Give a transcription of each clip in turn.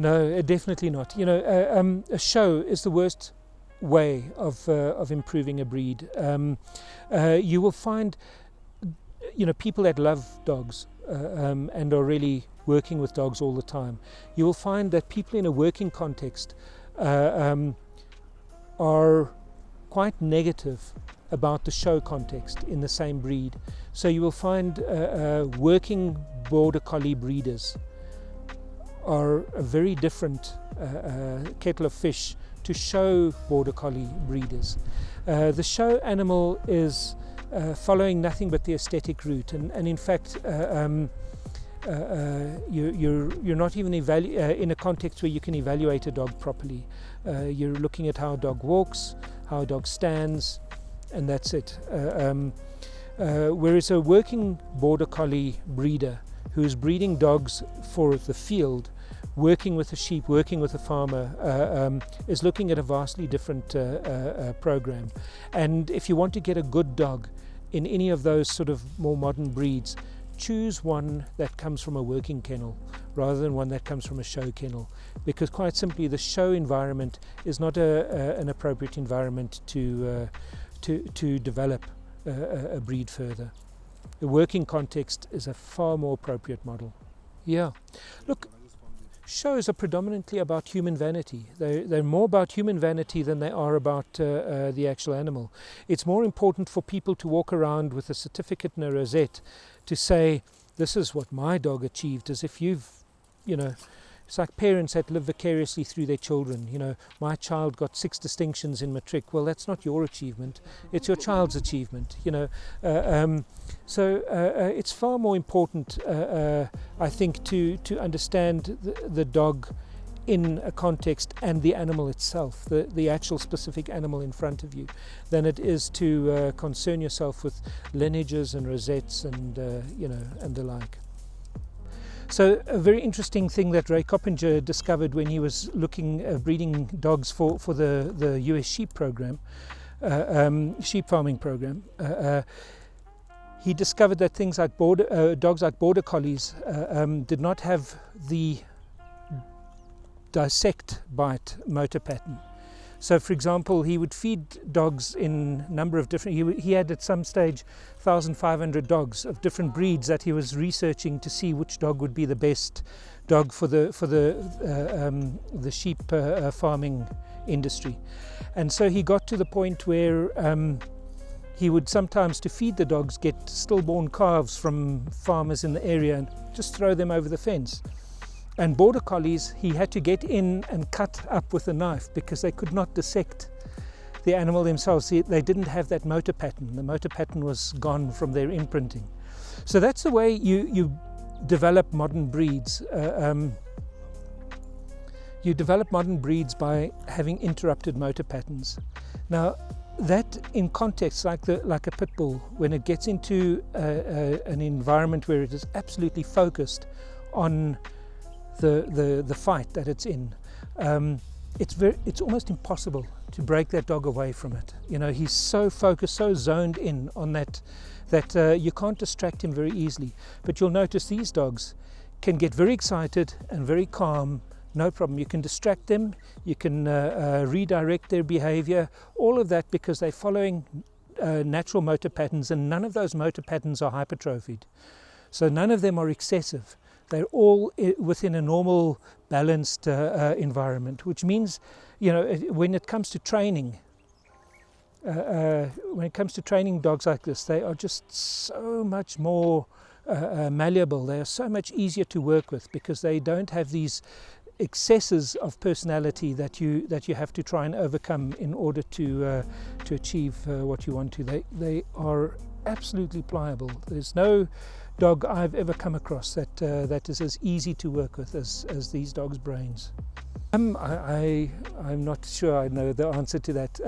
No, definitely not. You know, a show is the worst way of improving a breed. You will find, you know, people that love dogs and are really working with dogs all the time. You will find that people in a working context are quite negative about the show context in the same breed. So you will find working Border Collie breeders are a very different kettle of fish to show Border Collie breeders. The show animal is following nothing but the aesthetic route, and in fact you're not even in a context where you can evaluate a dog properly. You're looking at how a dog walks, how a dog stands, and that's it. Whereas a working Border Collie breeder who's breeding dogs for the field, working with a sheep, working with a farmer, is looking at a vastly different program. And if you want to get a good dog in any of those sort of more modern breeds, choose one that comes from a working kennel rather than one that comes from a show kennel, because quite simply the show environment is not an appropriate environment to develop a breed further. The working context is a far more appropriate model. Yeah, look, shows are predominantly about human vanity. They're more about human vanity than they are about the actual animal. It's more important for people to walk around with a certificate and a rosette to say, this is what my dog achieved, as if you've, you know, it's like parents that live vicariously through their children. You know, my child got 6 distinctions in matric. Well, that's not your achievement, it's your child's achievement, you know. So it's far more important, I think, to understand the dog in a context and the animal itself, the actual specific animal in front of you, than it is to concern yourself with lineages and rosettes and you know, and the like. So a very interesting thing that Ray Coppinger discovered when he was looking breeding dogs for the US sheep program, sheep farming program, he discovered that things like dogs like Border Collies did not have the dissect bite motor pattern. So, for example, he would feed dogs in a number of different, he had at some stage 1,500 dogs of different breeds that he was researching to see which dog would be the best dog for the sheep farming industry. And so he got to the point where he would sometimes, to feed the dogs, get stillborn calves from farmers in the area and just throw them over the fence. And Border Collies, he had to get in and cut up with a knife because they could not dissect the animal themselves. They didn't have that motor pattern. The motor pattern was gone from their imprinting. So that's the way you develop modern breeds. You develop modern breeds by having interrupted motor patterns. Now, that in context, like a pit bull, when it gets into an environment where it is absolutely focused on the fight that it's in, it's almost impossible to break that dog away from it. You know, he's so focused, so zoned in on that you can't distract him very easily. But you'll notice these dogs can get very excited and very calm, no problem. You can distract them, you can redirect their behavior, all of that because they're following natural motor patterns, and none of those motor patterns are hypertrophied. So none of them are excessive. They're all within a normal, balanced environment, which means, you know, when it comes to training, dogs like this, they are just so much more malleable. They are so much easier to work with because they don't have these excesses of personality that you have to try and overcome in order to achieve what you want to. They are absolutely pliable. There's no dog I've ever come across that is as easy to work with as these dogs' brains. I'm not sure I know the answer to that.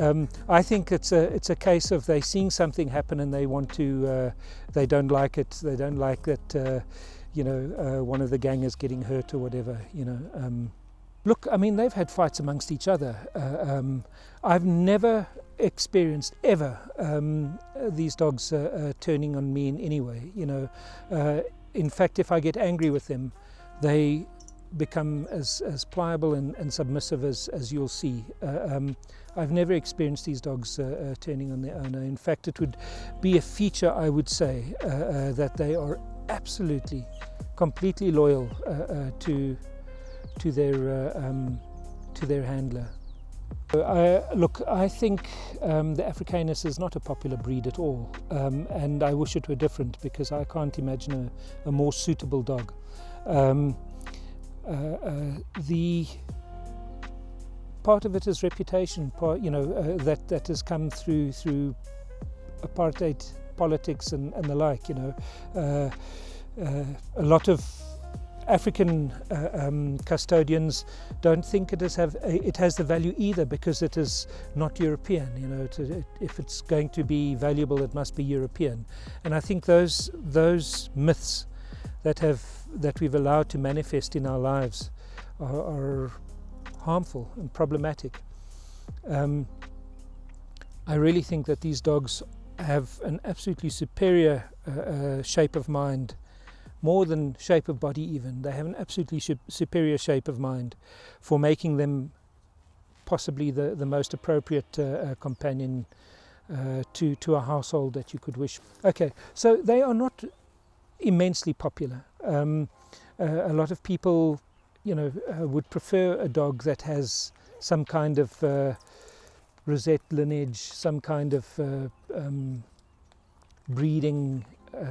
I think it's a case of they seeing something happen and they want to, they don't like it. They don't like that, you know, one of the gang is getting hurt or whatever. You know, look, I mean, they've had fights amongst each other. I've never experienced ever these dogs turning on me in any way. You know, in fact, if I get angry with them, they become as pliable and submissive as you'll see. I've never experienced these dogs turning on their owner. In fact, it would be a feature, I would say, that they are absolutely, completely loyal to their handler. Look, I think the Africanus is not a popular breed at all, and I wish it were different, because I can't imagine a more suitable dog. The part of it is reputation, that has come through apartheid politics and the like. A lot of African custodians don't think it has the value either, because it is not European. If it's going to be valuable, it must be European. And I think those myths that we've allowed to manifest in our lives are harmful and problematic. I really think that these dogs have an absolutely superior shape of mind, more than shape of body even. They have an absolutely superior shape of mind for making them possibly the most appropriate companion to a household that you could wish. Okay, so they are not immensely popular. A lot of people, would prefer a dog that has some kind of rosette lineage, some kind of breeding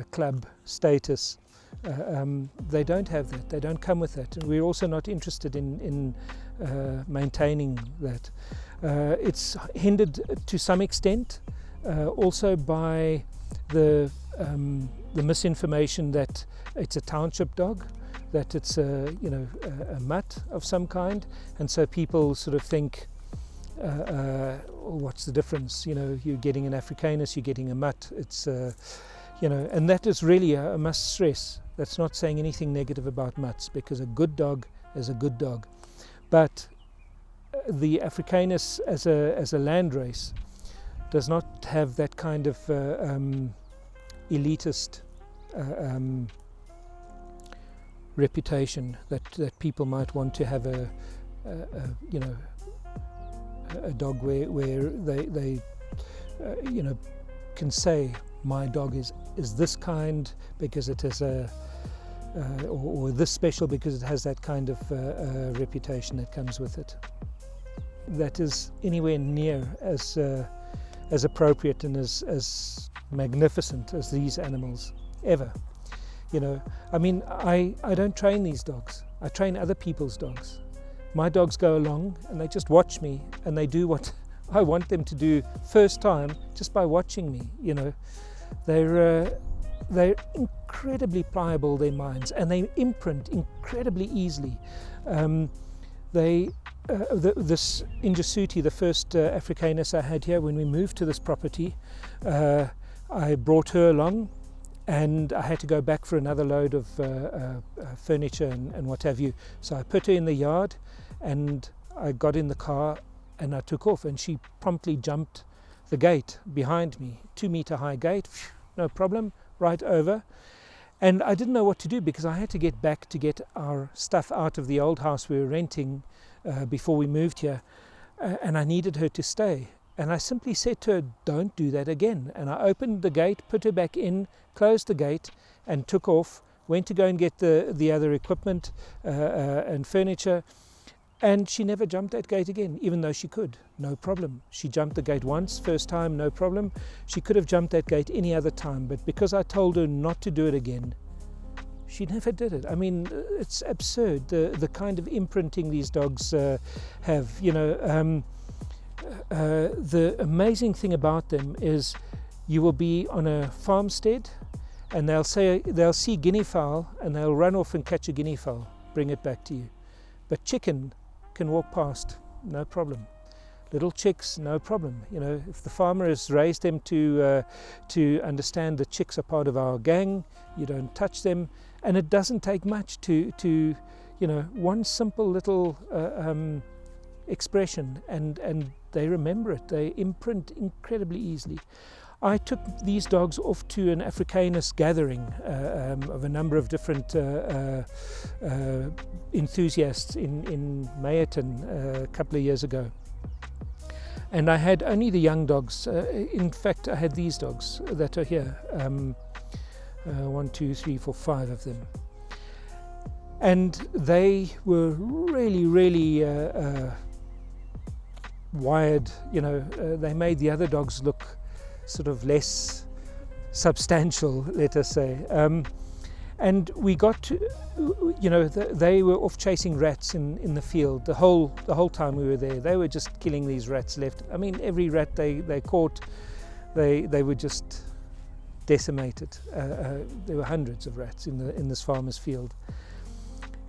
club status. They don't have that. They don't come with that, and we're also not interested in maintaining that. It's hindered to some extent also by the misinformation that it's a township dog, that it's a mutt of some kind, and so people sort of think, what's the difference? You're getting an Africanus, you're getting a mutt. It's and that is really, I must stress, that's not saying anything negative about mutts, because a good dog is a good dog. But the Africanus as a Landrace does not have that kind of elitist reputation that people might want to have a dog where they can say, my dog is this kind because it has or this special because it has that kind of reputation that comes with it. That is anywhere near as appropriate and as magnificent as these animals ever. I don't train these dogs. I train other people's dogs. My dogs go along and they just watch me, and they do what I want them to do first time just by watching me. They're incredibly pliable, their minds, and they imprint incredibly easily. This Ingisuti, the first Africanus I had here, when we moved to this property, I brought her along, and I had to go back for another load of furniture and what have you. So I put her in the yard, and I got in the car and I took off, and she promptly jumped the gate behind me, 2-meter high gate, no problem, right over. And I didn't know what to do, because I had to get back to get our stuff out of the old house we were renting before we moved here, and I needed her to stay. And I simply said to her, don't do that again. And I opened the gate, put her back in, closed the gate, and took off, went to go and get the other equipment and furniture. And she never jumped that gate again, even though she could, no problem. She jumped the gate once, first time, no problem. She could have jumped that gate any other time, but because I told her not to do it again, she never did it. I mean, it's absurd, the kind of imprinting these dogs have. The amazing thing about them is you will be on a farmstead, and they'll see guinea fowl, and they'll run off and catch a guinea fowl, bring it back to you. But chicken can walk past, no problem. Little chicks, no problem. If the farmer has raised them to understand that chicks are part of our gang, you don't touch them, and it doesn't take much to one simple little expression, and they remember it. They imprint incredibly easily. I took these dogs off to an Africanus gathering of a number of different enthusiasts in Mayerton a couple of years ago. And I had only the young dogs. In fact, I had these dogs that are here. 1, 2, 3, 4, 5 of them. And they were really wired, you know. They made the other dogs look sort of less substantial, let us say. And we got to, you know, they were off chasing rats in the field the whole time we were there. They were just killing these rats left. I mean, every rat they caught, they were just decimated. There were hundreds of rats in this farmer's field.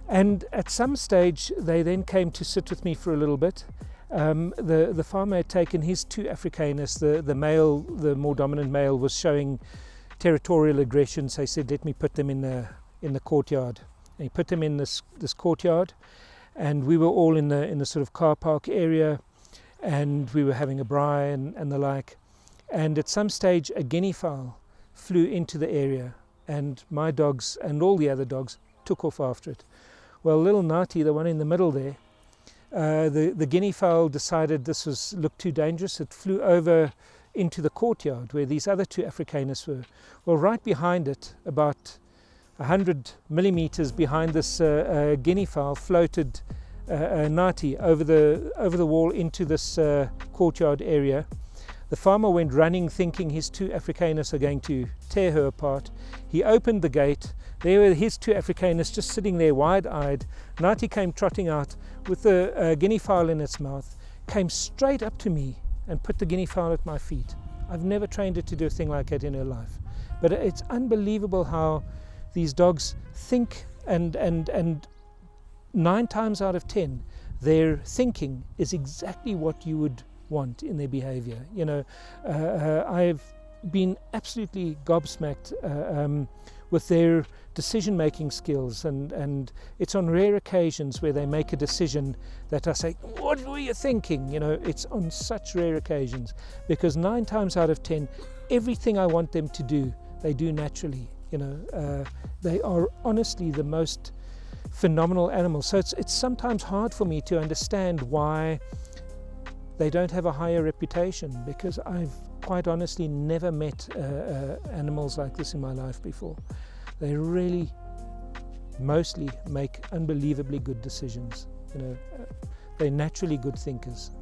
And at some stage, they then came to sit with me for a little bit. The farmer had taken his 2 AfriCanus. The male, the more dominant male, was showing territorial aggression. So he said, "Let me put them in the courtyard." And he put them in this courtyard, and we were all in the sort of car park area, and we were having a braai and the like. And at some stage, a guinea fowl flew into the area, and my dogs and all the other dogs took off after it. Well, little Nati, the one in the middle there, the guinea fowl decided this looked too dangerous. It flew over into the courtyard where these other 2 Africanus were. Well, right behind it, about 100 millimeters behind this guinea fowl, floated Nati over the wall into this courtyard area. The farmer went running, thinking his 2 Africanus are going to tear her apart. He opened the gate. There were his 2 Africanus just sitting there wide-eyed. Nati came trotting out with the guinea fowl in its mouth, came straight up to me and put the guinea fowl at my feet. I've never trained it to do a thing like that in her life. But it's unbelievable how these dogs think, and 9 times out of 10, their thinking is exactly what you would want in their behavior. You know, I've been absolutely gobsmacked with their decision-making skills, and it's on rare occasions where they make a decision that I say, "What were you thinking?" You know, it's on such rare occasions, because 9 times out of 10, everything I want them to do, they do naturally. You know, they are honestly the most phenomenal animals. So it's sometimes hard for me to understand why they don't have a higher reputation, because I've quite honestly never met animals like this in my life before. They really mostly make unbelievably good decisions. You know, they're naturally good thinkers.